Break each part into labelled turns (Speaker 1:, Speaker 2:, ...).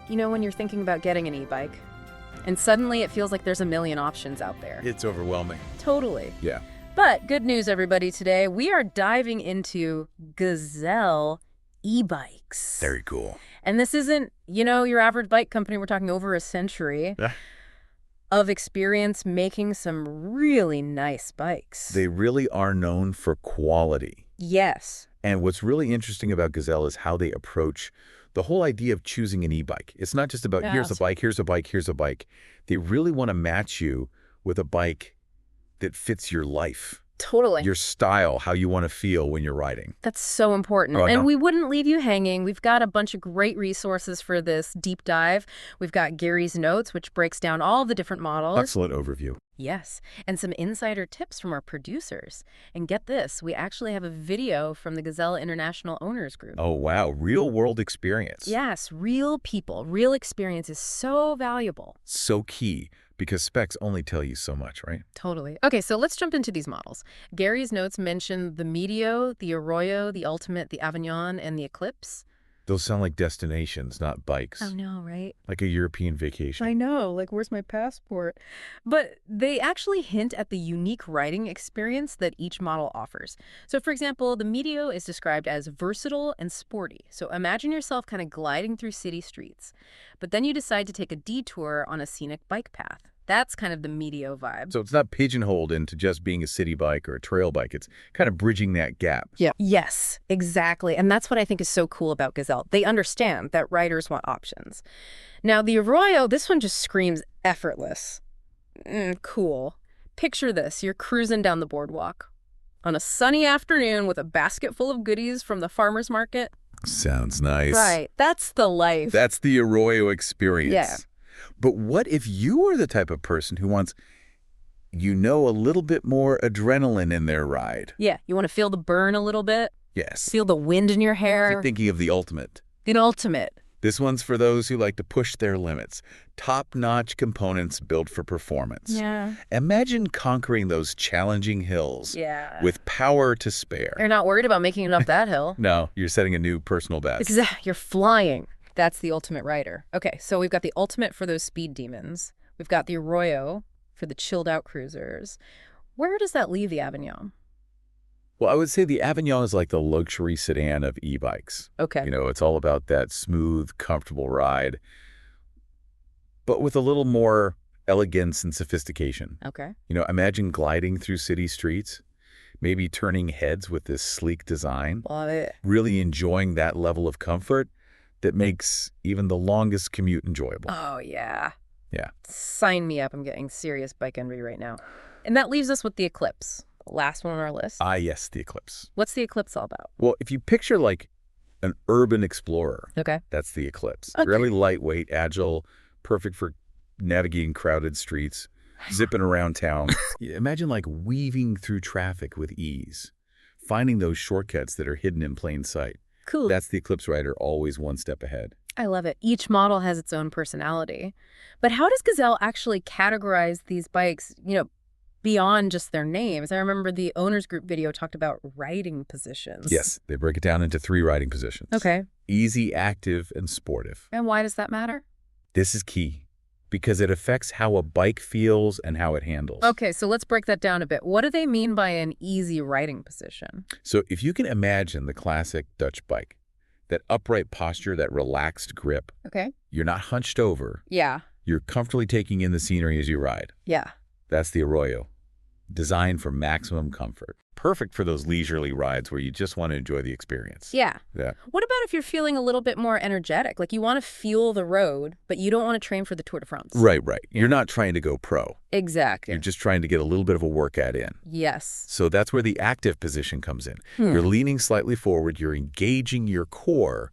Speaker 1: You know when you're thinking about getting an e-bike, and suddenly it feels like there's a million options out there.
Speaker 2: It's overwhelming.
Speaker 1: Totally.
Speaker 2: Yeah.
Speaker 1: But good news, everybody, today. We are diving into Gazelle eBikes.
Speaker 2: Very cool.
Speaker 1: And this isn't, your average bike company. We're talking over a century of experience making some really nice bikes.
Speaker 2: They really are known for quality.
Speaker 1: Yes.
Speaker 2: And what's really interesting about Gazelle is how they approach the whole idea of choosing an e-bike. It's not just about here's a bike, here's a bike, here's a bike. They really want to match you with a bike that fits your life.
Speaker 1: Totally.
Speaker 2: Your style, how you want to feel when you're riding.
Speaker 1: That's so important.
Speaker 2: Oh,
Speaker 1: and
Speaker 2: no.
Speaker 1: we wouldn't leave you hanging. We've got a bunch of great resources for this deep dive. We've got Gary's notes, which breaks down all the different models.
Speaker 2: Excellent overview.
Speaker 1: Yes, and some insider tips from our producers. And get this, we actually have a video from the Gazelle International Owners Group.
Speaker 2: Oh, wow. Real world experience.
Speaker 1: Yes, real people, real experience is so valuable.
Speaker 2: So key, because specs only tell you so much, right?
Speaker 1: Totally. Okay, so let's jump into these models. Gary's notes mention the Medeo, the Arroyo, the Ultimate, the Avignon, and the Eclipse.
Speaker 2: Those sound like destinations, not bikes.
Speaker 1: I know, right?
Speaker 2: Like a European vacation.
Speaker 1: I know, like where's my passport? But they actually hint at the unique riding experience that each model offers. So for example, the Medeo is described as versatile and sporty. So imagine yourself kind of gliding through city streets. But then you decide to take a detour on a scenic bike path. That's kind of the Medeo vibe.
Speaker 2: So it's not pigeonholed into just being a city bike or a trail bike. It's kind of bridging that gap.
Speaker 1: Yeah. Yes, exactly. And that's what I think is so cool about Gazelle. They understand that riders want options. Now, the Arroyo, this one just screams effortless. Cool. Picture this. You're cruising down the boardwalk on a sunny afternoon with a basket full of goodies from the farmer's market.
Speaker 2: Sounds nice.
Speaker 1: Right. That's the life.
Speaker 2: That's the Arroyo experience.
Speaker 1: Yeah.
Speaker 2: But what if you are the type of person who wants, a little bit more adrenaline in their ride?
Speaker 1: Yeah. You want to feel the burn a little bit?
Speaker 2: Yes.
Speaker 1: Feel the wind in your hair?
Speaker 2: You're thinking of the Ultimate.
Speaker 1: An Ultimate.
Speaker 2: This one's for those who like to push their limits. Top-notch components built for performance.
Speaker 1: Yeah.
Speaker 2: Imagine conquering those challenging hills with power to spare.
Speaker 1: You're not worried about making it up that hill.
Speaker 2: No, you're setting a new personal best.
Speaker 1: Exactly. You're flying. That's the Ultimate rider. Okay, so we've got the Ultimate for those speed demons. We've got the Arroyo for the chilled-out cruisers. Where does that leave the Avignon?
Speaker 2: Well, I would say the Avignon is like the luxury sedan of e-bikes.
Speaker 1: Okay.
Speaker 2: It's all about that smooth, comfortable ride, but with a little more elegance and sophistication.
Speaker 1: Okay.
Speaker 2: Imagine gliding through city streets, maybe turning heads with this sleek design.
Speaker 1: Love it.
Speaker 2: Really enjoying that level of comfort that makes even the longest commute enjoyable.
Speaker 1: Oh, yeah.
Speaker 2: Yeah.
Speaker 1: Sign me up. I'm getting serious bike envy right now. And that leaves us with the Eclipse, the last one on our list.
Speaker 2: Ah, yes, the Eclipse.
Speaker 1: What's the Eclipse all about?
Speaker 2: Well, if you picture like an urban explorer,
Speaker 1: Okay.
Speaker 2: that's the Eclipse.
Speaker 1: Okay.
Speaker 2: Really lightweight, agile, perfect for navigating crowded streets, zipping around town. Imagine like weaving through traffic with ease, finding those shortcuts that are hidden in plain sight.
Speaker 1: Cool.
Speaker 2: That's the Eclipse rider, always one step ahead.
Speaker 1: I love it. Each model has its own personality. But how does Gazelle actually categorize these bikes, beyond just their names? I remember the Owners Group video talked about riding positions.
Speaker 2: Yes, they break it down into 3 riding positions.
Speaker 1: Okay.
Speaker 2: Easy, active, and sportive.
Speaker 1: And why does that matter?
Speaker 2: This is key because it affects how a bike feels and how it handles.
Speaker 1: Okay, so let's break that down a bit. What do they mean by an easy riding position?
Speaker 2: So if you can imagine the classic Dutch bike, that upright posture, that relaxed grip,
Speaker 1: Okay.
Speaker 2: you're not hunched over.
Speaker 1: Yeah.
Speaker 2: You're comfortably taking in the scenery as you ride.
Speaker 1: Yeah.
Speaker 2: That's the Arroyo, designed for maximum comfort. Perfect for those leisurely rides where you just want to enjoy the experience.
Speaker 1: Yeah.
Speaker 2: Yeah.
Speaker 1: What about if you're feeling a little bit more energetic? Like you want to feel the road, but you don't want to train for the Tour de France.
Speaker 2: Right. You're not trying to go pro.
Speaker 1: Exactly.
Speaker 2: You're just trying to get a little bit of a workout in.
Speaker 1: Yes.
Speaker 2: So that's where the active position comes in. You're leaning slightly forward, you're engaging your core,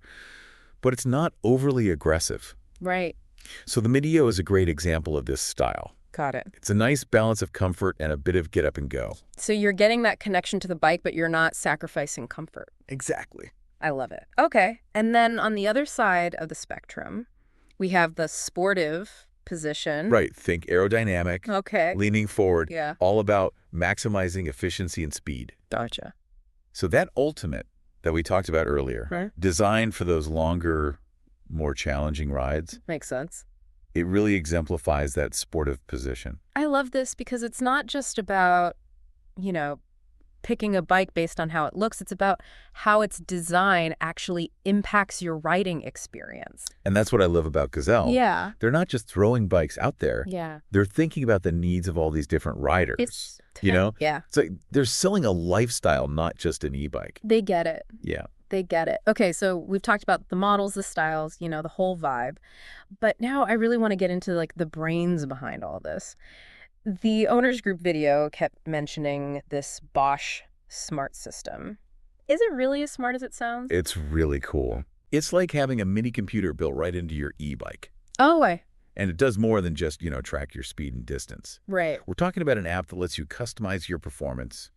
Speaker 2: but it's not overly aggressive.
Speaker 1: Right.
Speaker 2: So the Medeo is a great example of this style.
Speaker 1: Got it.
Speaker 2: It's a nice balance of comfort and a bit of get up and go.
Speaker 1: So you're getting that connection to the bike, but you're not sacrificing comfort.
Speaker 2: Exactly.
Speaker 1: I love it. Okay. And then on the other side of the spectrum, we have the sportive position.
Speaker 2: Right. Think aerodynamic,
Speaker 1: Okay.
Speaker 2: leaning forward,
Speaker 1: Yeah.
Speaker 2: all about maximizing efficiency and speed.
Speaker 1: Gotcha.
Speaker 2: So that Ultimate that we talked about earlier,
Speaker 1: Right.
Speaker 2: designed for those longer more challenging rides.
Speaker 1: Makes sense.
Speaker 2: It really exemplifies that sportive position.
Speaker 1: I love this because it's not just about, you know, picking a bike based on how it looks. It's about how its design actually impacts your riding experience.
Speaker 2: And that's what I love about Gazelle.
Speaker 1: Yeah.
Speaker 2: They're not just throwing bikes out there.
Speaker 1: Yeah.
Speaker 2: They're thinking about the needs of all these different riders.
Speaker 1: Yeah.
Speaker 2: So they're selling a lifestyle, not just an e-bike.
Speaker 1: They get it.
Speaker 2: Yeah.
Speaker 1: They get it. Okay, so we've talked about the models, the styles, the whole vibe. But now I really want to get into like the brains behind all this. The owners group video kept mentioning this Bosch smart system. Is it really as smart as it sounds?
Speaker 2: It's really cool. It's like having a mini computer built right into your e-bike.
Speaker 1: Oh,
Speaker 2: And it does more than just, track your speed and distance.
Speaker 1: right.
Speaker 2: We're talking about an app that lets you customize your performance,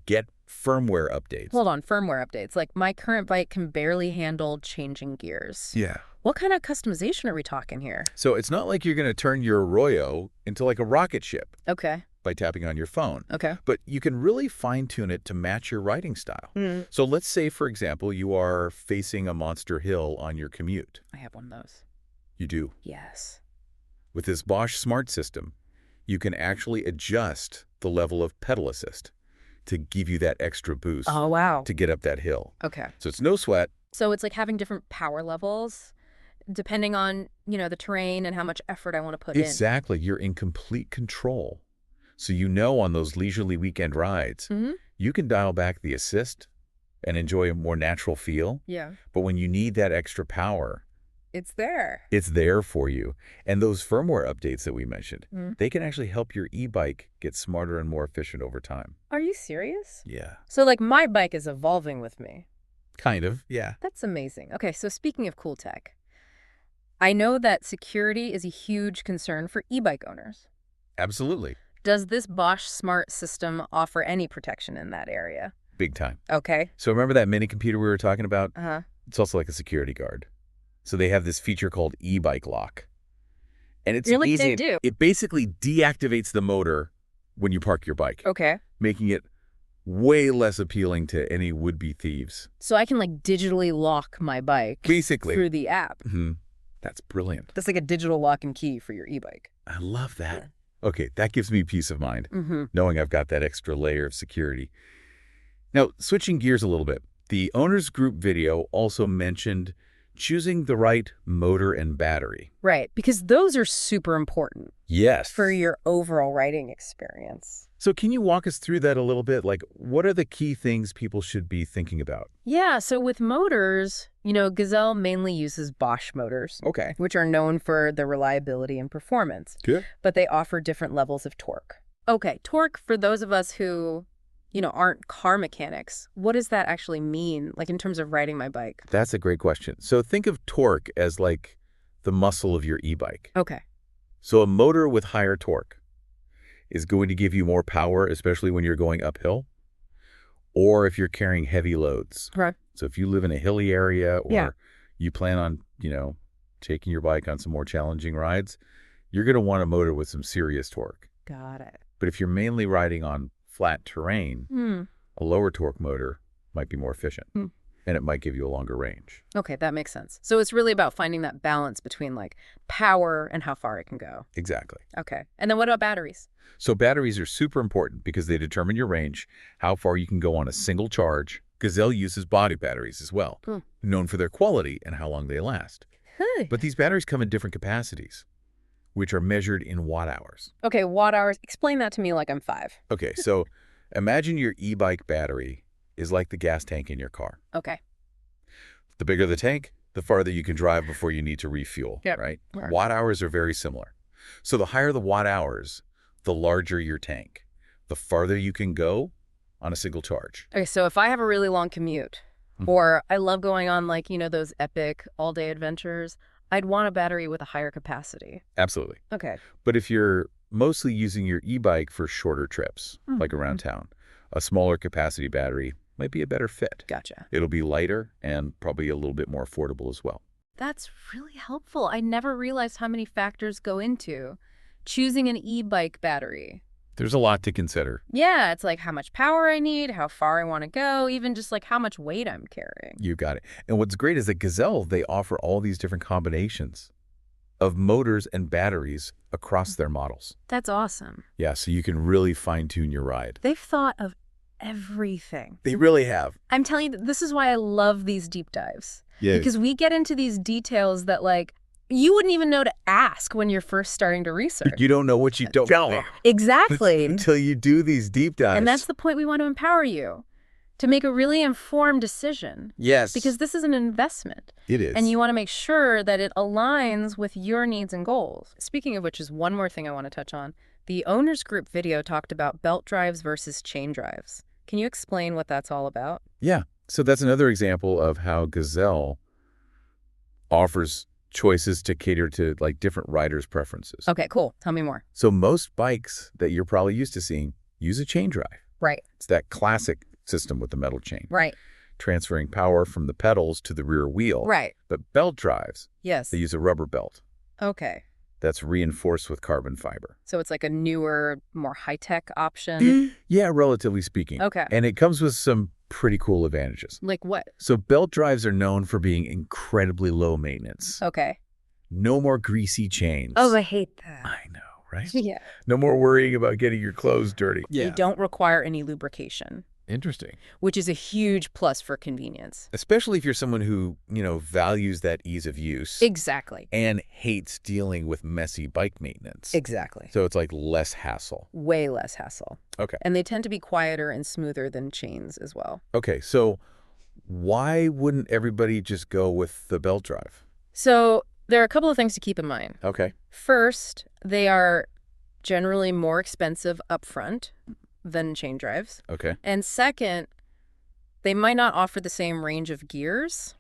Speaker 2: get firmware updates.
Speaker 1: Hold on, firmware updates. Like my current bike can barely handle changing gears.
Speaker 2: Yeah.
Speaker 1: What kind of customization are we talking here?
Speaker 2: So it's not like you're going to turn your Arroyo into like a rocket ship
Speaker 1: Okay.
Speaker 2: by tapping on your phone.
Speaker 1: Okay.
Speaker 2: But you can really fine-tune it to match your riding style.
Speaker 1: Mm.
Speaker 2: So let's say, for example, you are facing a monster hill on your commute.
Speaker 1: I have one of those.
Speaker 2: You do.
Speaker 1: Yes.
Speaker 2: With this Bosch Smart System, you can actually adjust the level of pedal assist to give you that extra boost
Speaker 1: Oh, wow.
Speaker 2: to get up that hill.
Speaker 1: Okay.
Speaker 2: So it's no sweat.
Speaker 1: So it's like having different power levels depending on, the terrain and how much effort I want to put in.
Speaker 2: Exactly. You're in complete control. So on those leisurely weekend rides,
Speaker 1: Mm-hmm.
Speaker 2: you can dial back the assist and enjoy a more natural feel.
Speaker 1: Yeah.
Speaker 2: But when you need that extra power,
Speaker 1: It's there.
Speaker 2: it's there for you. And those firmware updates that we mentioned,
Speaker 1: Mm.
Speaker 2: they can actually help your e-bike get smarter and more efficient over time.
Speaker 1: Are you serious?
Speaker 2: Yeah.
Speaker 1: So like my bike is evolving with me.
Speaker 2: Kind of. Yeah.
Speaker 1: That's amazing. Okay, so speaking of cool tech, I know that security is a huge concern for e-bike owners.
Speaker 2: Absolutely.
Speaker 1: Does this Bosch Smart System offer any protection in that area?
Speaker 2: Big time.
Speaker 1: Okay.
Speaker 2: So remember that mini computer we were talking about?
Speaker 1: Uh-huh.
Speaker 2: It's also like a security guard. So they have this feature called eBike lock. And it's
Speaker 1: Really?
Speaker 2: amazing.
Speaker 1: They do?
Speaker 2: It basically deactivates the motor when you park your bike,
Speaker 1: Okay.
Speaker 2: making it way less appealing to any would-be thieves.
Speaker 1: So I can like digitally lock my bike
Speaker 2: Basically.
Speaker 1: through the app.
Speaker 2: That's brilliant.
Speaker 1: That's like a digital lock and key for your e-bike.
Speaker 2: I love that. Okay, that gives me peace of mind,
Speaker 1: Mm-hmm.
Speaker 2: knowing I've got that extra layer of security. Now, switching gears a little bit, the owners group video also mentioned choosing the right motor and battery.
Speaker 1: Right, because those are super important
Speaker 2: Yes.
Speaker 1: for your overall riding experience.
Speaker 2: So can you walk us through that a little bit? Like, what are the key things people should be thinking about?
Speaker 1: Yeah, so with motors, Gazelle mainly uses Bosch motors,
Speaker 2: Okay.
Speaker 1: which are known for their reliability and performance,
Speaker 2: Good.
Speaker 1: but they offer different levels of torque. Okay, torque, for those of us who, aren't car mechanics, what does that actually mean, like in terms of riding my bike?
Speaker 2: That's a great question. So think of torque as like the muscle of your e-bike.
Speaker 1: Okay.
Speaker 2: So a motor with higher torque is going to give you more power, especially when you're going uphill or if you're carrying heavy loads.
Speaker 1: Right.
Speaker 2: So if you live in a hilly area or
Speaker 1: Yeah.
Speaker 2: you plan on, taking your bike on some more challenging rides, you're going to want a motor with some serious torque.
Speaker 1: Got it.
Speaker 2: But if you're mainly riding on flat terrain,
Speaker 1: Hmm.
Speaker 2: a lower torque motor might be more efficient
Speaker 1: Hmm.
Speaker 2: and it might give you a longer range.
Speaker 1: Okay, that makes sense. So it's really about finding that balance between like power and how far it can go.
Speaker 2: Exactly.
Speaker 1: Okay. And then what about batteries?
Speaker 2: So batteries are super important because they determine your range, how far you can go on a single charge. Gazelle uses body batteries as well, known for their quality and how long they last.
Speaker 1: Hey.
Speaker 2: But these batteries come in different capacities, which are measured in watt hours.
Speaker 1: Okay, watt hours. Explain that to me like I'm 5.
Speaker 2: Okay, so imagine your e-bike battery is like the gas tank in your car.
Speaker 1: Okay.
Speaker 2: The bigger the tank, the farther you can drive before you need to refuel,
Speaker 1: Yep.
Speaker 2: right?
Speaker 1: Right.
Speaker 2: Watt hours are very similar. So the higher the watt hours, the larger your tank, the farther you can go on a single charge.
Speaker 1: Okay, so if I have a really long commute, or I love going on like, those epic all-day adventures, I'd want a battery with a higher capacity.
Speaker 2: Absolutely.
Speaker 1: Okay.
Speaker 2: But if you're mostly using your e-bike for shorter trips, like around town, a smaller capacity battery might be a better fit.
Speaker 1: Gotcha.
Speaker 2: It'll be lighter and probably a little bit more affordable as well.
Speaker 1: That's really helpful. I never realized how many factors go into choosing an e-bike battery.
Speaker 2: There's a lot to consider.
Speaker 1: Yeah, it's like how much power I need, how far I want to go, even just like how much weight I'm carrying.
Speaker 2: You got it. And what's great is that Gazelle, they offer all these different combinations of motors and batteries across their models.
Speaker 1: That's awesome.
Speaker 2: Yeah, so you can really fine-tune your ride.
Speaker 1: They've thought of everything.
Speaker 2: They really have.
Speaker 1: I'm telling you, this is why I love these deep dives.
Speaker 2: Yeah.
Speaker 1: Because we get into these details that, like, you wouldn't even know to ask when you're first starting to research.
Speaker 2: You don't know what you don't know.
Speaker 1: Exactly.
Speaker 2: Until you do these deep dives.
Speaker 1: And that's the point we want to empower you, to make a really informed decision.
Speaker 2: Yes.
Speaker 1: Because this is an investment.
Speaker 2: It is.
Speaker 1: And you want to make sure that it aligns with your needs and goals. Speaking of which is one more thing I want to touch on. The owners group video talked about belt drives versus chain drives. Can you explain what that's all about?
Speaker 2: Yeah. So that's another example of how Gazelle offers choices to cater to like different riders' preferences.
Speaker 1: Okay, cool. Tell me more.
Speaker 2: So most bikes that you're probably used to seeing use a chain drive.
Speaker 1: Right.
Speaker 2: It's that classic system with the metal chain.
Speaker 1: Right.
Speaker 2: Transferring power from the pedals to the rear wheel.
Speaker 1: Right.
Speaker 2: But belt drives,
Speaker 1: Yes.
Speaker 2: they use a rubber belt
Speaker 1: Okay.
Speaker 2: that's reinforced with carbon fiber.
Speaker 1: So it's like a newer, more high-tech option?
Speaker 2: Yeah, relatively speaking.
Speaker 1: Okay.
Speaker 2: And it comes with some pretty cool advantages.
Speaker 1: Like what?
Speaker 2: So belt drives are known for being incredibly low maintenance.
Speaker 1: Okay.
Speaker 2: No more greasy chains.
Speaker 1: Oh, I hate that.
Speaker 2: I know, right?
Speaker 1: Yeah.
Speaker 2: No more worrying about getting your clothes dirty.
Speaker 1: You don't require any lubrication,
Speaker 2: Interesting.
Speaker 1: which is a huge plus for convenience.
Speaker 2: Especially if you're someone who, values that ease of use
Speaker 1: Exactly.
Speaker 2: and hates dealing with messy bike maintenance.
Speaker 1: Exactly.
Speaker 2: So it's like less hassle.
Speaker 1: Way less hassle.
Speaker 2: Okay.
Speaker 1: And they tend to be quieter and smoother than chains as well.
Speaker 2: Okay, so why wouldn't everybody just go with the belt drive?
Speaker 1: So there are a couple of things to keep in mind.
Speaker 2: Okay.
Speaker 1: First, they are generally more expensive upfront than chain drives.
Speaker 2: Okay.
Speaker 1: And second, they might not offer the same range of gears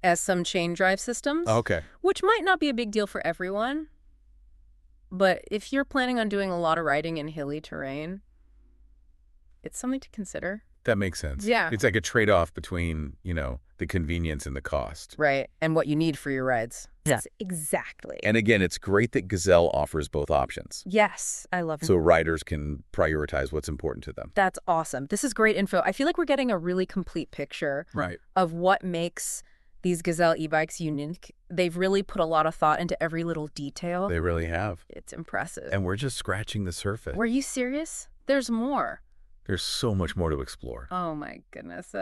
Speaker 1: as some chain drive systems,
Speaker 2: Okay.
Speaker 1: which might not be a big deal for everyone. But if you're planning on doing a lot of riding in hilly terrain, it's something to consider.
Speaker 2: That makes sense.
Speaker 1: Yeah.
Speaker 2: It's like a trade-off between, the convenience and the cost.
Speaker 1: Right. And what you need for your rides.
Speaker 2: Yeah.
Speaker 1: Exactly.
Speaker 2: And again, it's great that Gazelle offers both options.
Speaker 1: Yes, I love it.
Speaker 2: So riders can prioritize what's important to them.
Speaker 1: That's awesome. This is great info. I feel like we're getting a really complete picture
Speaker 2: Right.
Speaker 1: of what makes these Gazelle e-bikes unique. They've really put a lot of thought into every little detail.
Speaker 2: They really have.
Speaker 1: It's impressive.
Speaker 2: And we're just scratching the surface.
Speaker 1: Were you serious? There's more.
Speaker 2: There's so much more to explore.
Speaker 1: Oh my goodness.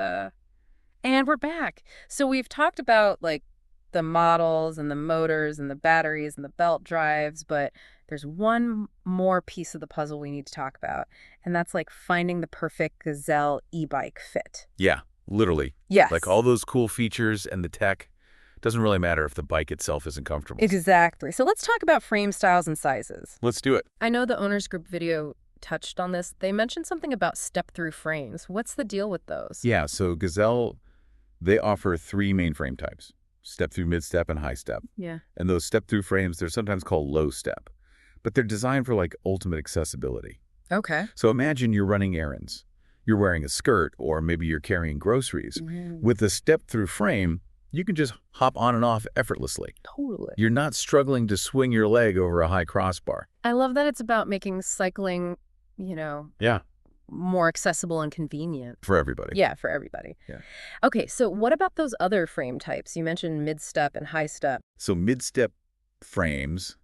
Speaker 1: And we're back. So we've talked about like the models and the motors and the batteries and the belt drives, but there's one more piece of the puzzle we need to talk about, and that's like finding the perfect Gazelle e-bike fit.
Speaker 2: Yeah, literally.
Speaker 1: Yes.
Speaker 2: Like all those cool features and the tech, doesn't really matter if the bike itself isn't comfortable.
Speaker 1: Exactly. So let's talk about frame styles and sizes.
Speaker 2: Let's do it.
Speaker 1: I know the owners group video touched on this. They mentioned something about step-through frames. What's the deal with those?
Speaker 2: Yeah, so Gazelle, they offer 3 main frame types: step-through, mid-step, and high-step.
Speaker 1: Yeah.
Speaker 2: And those step-through frames, they're sometimes called low-step, but they're designed for like ultimate accessibility.
Speaker 1: Okay.
Speaker 2: So imagine you're running errands. You're wearing a skirt, or maybe you're carrying groceries. With the step-through frame, you can just hop on and off effortlessly.
Speaker 1: Totally.
Speaker 2: You're not struggling to swing your leg over a high crossbar.
Speaker 1: I love that it's about making cycling,
Speaker 2: Yeah.
Speaker 1: more accessible and convenient.
Speaker 2: For everybody.
Speaker 1: Yeah, for everybody.
Speaker 2: Yeah.
Speaker 1: Okay, so what about those other frame types? You mentioned mid-step and high-step.
Speaker 2: So mid-step frames,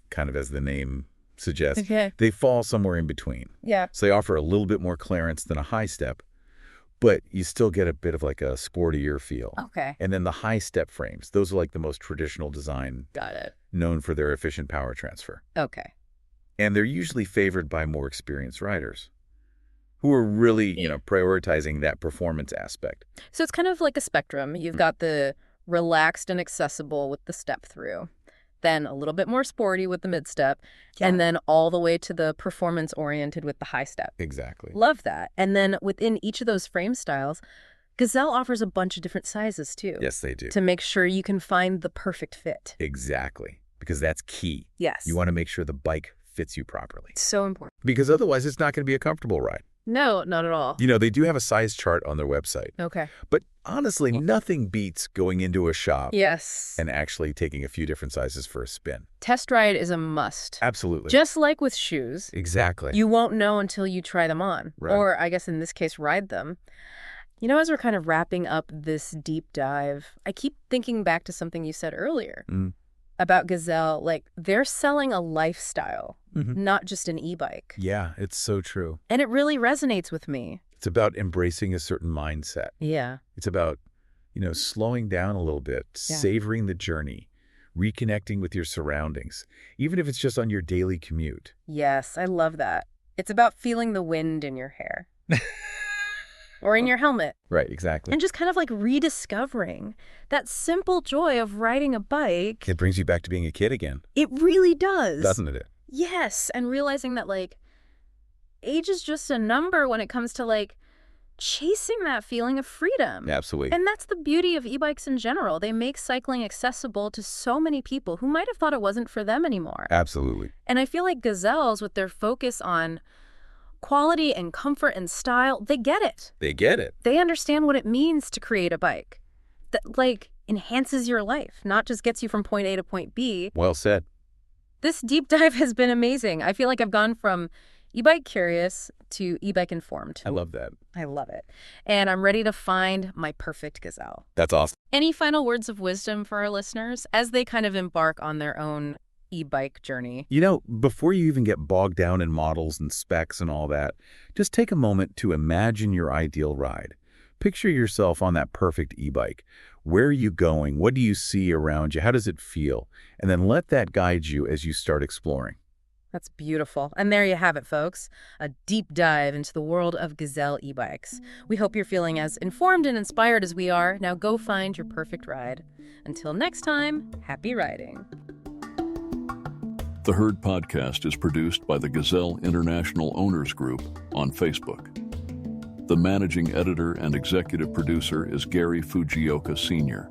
Speaker 2: kind of as the name suggests,
Speaker 1: Okay.
Speaker 2: they fall somewhere in between.
Speaker 1: Yeah.
Speaker 2: So they offer a little bit more clearance than a high step, but you still get a bit of like a sportier feel.
Speaker 1: Okay.
Speaker 2: And then the high step frames, those are like the most traditional design,
Speaker 1: Got it.
Speaker 2: known for their efficient power transfer.
Speaker 1: Okay.
Speaker 2: And they're usually favored by more experienced riders who are really, prioritizing that performance aspect.
Speaker 1: So it's kind of like a spectrum. You've got the relaxed and accessible with the step-through, then a little bit more sporty with the mid-step, and then all the way to the performance-oriented with the high-step.
Speaker 2: Exactly.
Speaker 1: Love that. And then within each of those frame styles, Gazelle offers a bunch of different sizes too.
Speaker 2: Yes, they do.
Speaker 1: To make sure you can find the perfect fit.
Speaker 2: Exactly. Because that's key.
Speaker 1: Yes.
Speaker 2: You want to make sure the bike fits you properly.
Speaker 1: So important.
Speaker 2: Because otherwise, it's not going to be a comfortable ride.
Speaker 1: No, not at all.
Speaker 2: They do have a size chart on their website.
Speaker 1: Okay.
Speaker 2: But Honestly, nothing beats going into a shop
Speaker 1: Yes.
Speaker 2: and actually taking a few different sizes for a spin.
Speaker 1: Test ride is a must.
Speaker 2: Absolutely.
Speaker 1: Just like with shoes.
Speaker 2: Exactly.
Speaker 1: You won't know until you try them on.
Speaker 2: Right.
Speaker 1: Or, I guess in this case, ride them. You know, as we're kind of wrapping up this deep dive, I keep thinking back to something you said earlier about Gazelle. Like, they're selling a lifestyle, not just an e-bike.
Speaker 2: Yeah, it's so true.
Speaker 1: And it really resonates with me.
Speaker 2: It's about embracing a certain mindset.
Speaker 1: Yeah.
Speaker 2: It's about, slowing down a little bit, savoring the journey, reconnecting with your surroundings, even if it's just on your daily commute.
Speaker 1: Yes, I love that. It's about feeling the wind in your hair. Or in your helmet.
Speaker 2: Right, exactly.
Speaker 1: And just kind of like rediscovering that simple joy of riding a bike.
Speaker 2: It brings you back to being a kid again.
Speaker 1: It really does.
Speaker 2: Doesn't it?
Speaker 1: Yes, and realizing that, like, age is just a number when it comes to, like, chasing that feeling of freedom.
Speaker 2: Absolutely.
Speaker 1: And that's the beauty of e-bikes in general. They make cycling accessible to so many people who might have thought it wasn't for them anymore.
Speaker 2: Absolutely.
Speaker 1: And I feel like Gazelles, with their focus on quality and comfort and style, they get it.
Speaker 2: They get it.
Speaker 1: They understand what it means to create a bike that, like, enhances your life, not just gets you from point A to point B.
Speaker 2: Well said.
Speaker 1: This deep dive has been amazing. I feel like I've gone from e-bike curious to e-bike informed.
Speaker 2: I love that.
Speaker 1: I love it. And I'm ready to find my perfect Gazelle.
Speaker 2: That's awesome.
Speaker 1: Any final words of wisdom for our listeners as they kind of embark on their own e-bike journey?
Speaker 2: Before you even get bogged down in models and specs and all that, just take a moment to imagine your ideal ride. Picture yourself on that perfect e-bike. Where are you going? What do you see around you? How does it feel? And then let that guide you as you start exploring.
Speaker 1: That's beautiful. And there you have it, folks. A deep dive into the world of Gazelle e-bikes. We hope you're feeling as informed and inspired as we are. Now go find your perfect ride. Until next time, happy riding.
Speaker 3: The Herd Podcast is produced by the Gazelle International Owners Group on Facebook. The managing editor and executive producer is Gary Fujioka Sr.